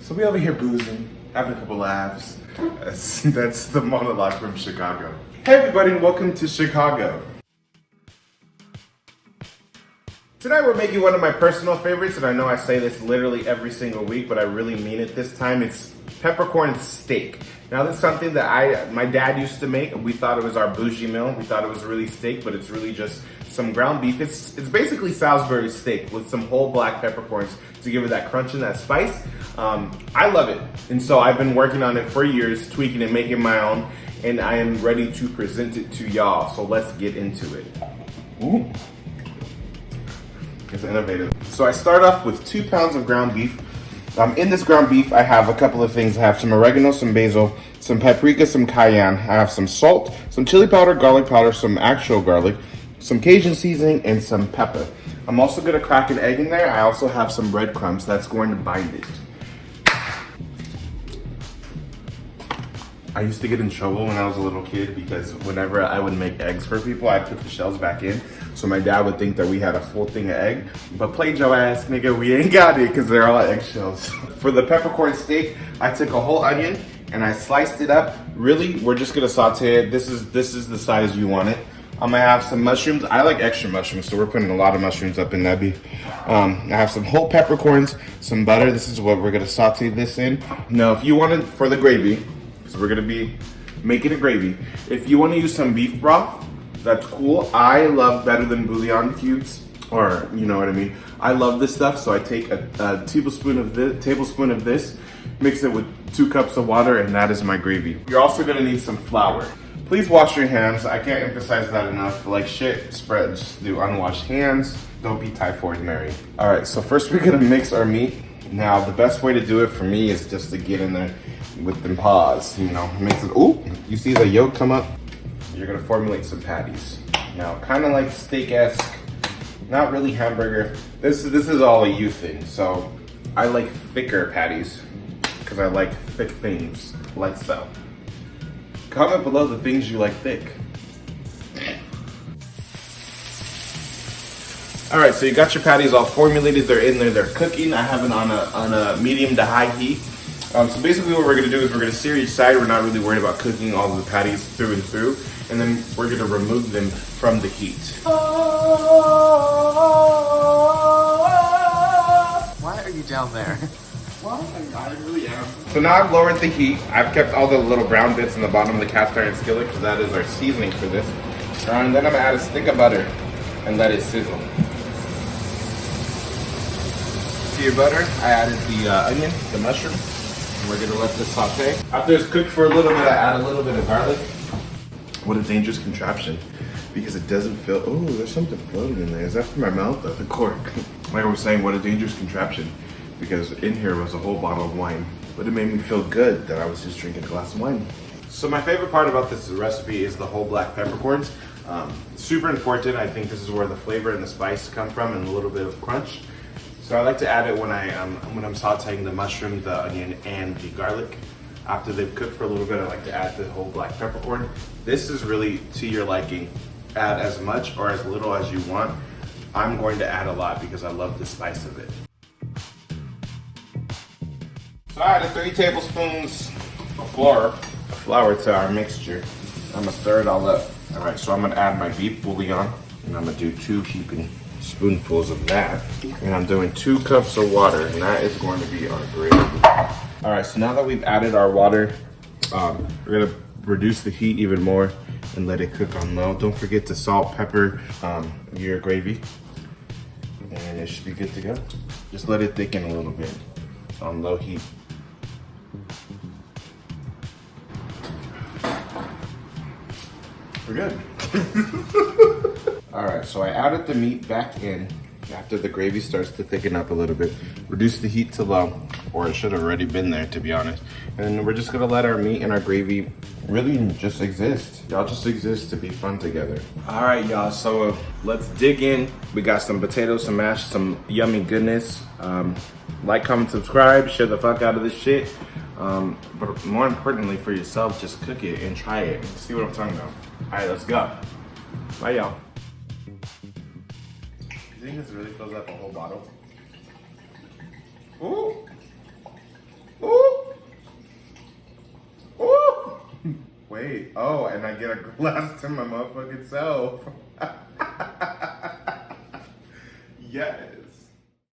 So we over here boozing, having a couple laughs. That's the monologue from Chicago. Hey everybody, and welcome to Chicago. Tonight we're making one of my personal favorites, and I know I say this literally every single week, but I really mean it this time. It's peppercorn steak. Now this is something that my dad used to make. We thought it was our bougie meal. We thought it was really steak, but it's really just some ground beef. It's basically Salisbury steak with some whole black peppercorns to give it that crunch and that spice. I love it, and so I've been working on it for years, tweaking it, making my own, and I am ready to present it to y'all. So let's get into it. Ooh. It's innovative. So I start off with 2 pounds of ground beef. In this ground beef, I have a couple of things. I have some oregano, some basil, some paprika, some cayenne. I have some salt, some chili powder, garlic powder, some actual garlic, some Cajun seasoning, and some pepper. I'm also gonna crack an egg in there. I also have some breadcrumbs that's going to bind it. I used to get in trouble when I was a little kid because whenever I would make eggs for people, I'd put the shells back in. So my dad would think that we had a full thing of egg. But played your ass, nigga, we ain't got it because they're all eggshells. For the peppercorn steak, I took a whole onion and I sliced it up. Really, we're just gonna saute it. This is the size you want it. I'm gonna have some mushrooms. I like extra mushrooms, so we're putting a lot of mushrooms up in that beef. I have some whole peppercorns, some butter. This is what we're gonna saute this in. Now, if you want it for the gravy, so we're gonna be making a gravy. If you wanna use some beef broth, that's cool. I love better than bouillon cubes, or you know what I mean. I love this stuff, so I take a tablespoon of this, mix it with 2 cups of water, and that is my gravy. You're also gonna need some flour. Please wash your hands. I can't emphasize that enough. Like shit spreads through unwashed hands. Don't be typhoid Mary. All right, so first we're gonna mix our meat. Now, the best way to do it for me is just to get in there with them paws, you know, mix it. Ooh, you see the yolk come up? You're gonna formulate some patties. Now, kind of like steak-esque, not really hamburger. This is all a you thing. So I like thicker patties because I like thick things, like so. Comment below the things you like thick. All right, so you got your patties all formulated. They're in there, they're cooking. I have it on a medium to high heat. So basically what we're gonna do is we're gonna sear each side. We're not really worried about cooking all of the patties through and through. And then we're gonna remove them from the heat. Why are you down there? Well, I really am. So now I've lowered the heat. I've kept all the little brown bits in the bottom of the cast iron skillet because that is our seasoning for this. And then I'm gonna add a stick of butter and let it sizzle. To your butter, I added the onion, the mushroom, and we're gonna let this saute. After it's cooked for a little bit, I add a little bit of garlic. What a dangerous contraption, because it doesn't feel, oh, there's something floating in there. Is that from my mouth or the cork? Like I was saying, what a dangerous contraption, because in here was a whole bottle of wine, but it made me feel good that I was just drinking a glass of wine. So my favorite part about this recipe is the whole black peppercorns. Super important. I think this is where the flavor and the spice come from, and a little bit of crunch. So I like to add it when I'm sauteing the mushroom, the onion, and the garlic. After they've cooked for a little bit, I like to add the whole black peppercorn. This is really to your liking. Add as much or as little as you want. I'm going to add a lot because I love the spice of it. So I added 3 tablespoons of flour to our mixture. I'm gonna stir it all up. All right, so I'm gonna add my beef bouillon, and I'm gonna do 2 heaping spoonfuls of that. And I'm doing 2 cups of water, and that is going to be our gravy. All right, so now that we've added our water, we're gonna reduce the heat even more and let it cook on low. Don't forget to salt, pepper your gravy, and it should be good to go. Just let it thicken a little bit on low heat. We're good. All right, so I added the meat back in after the gravy starts to thicken up a little bit. Reduce the heat to low, or it should have already been there, to be honest. And we're just gonna let our meat and our gravy really just exist. Y'all just exist to be fun together. All right, y'all, so let's dig in. We got some potatoes, some mash, some yummy goodness. Like, comment, subscribe, share the fuck out of this shit. But more importantly for yourself, just cook it and try it. See what I'm talking about. All right, let's go. Bye, y'all. You think this really fills up a whole bottle? Ooh. Wait. Oh, and I get a glass to my motherfucking self.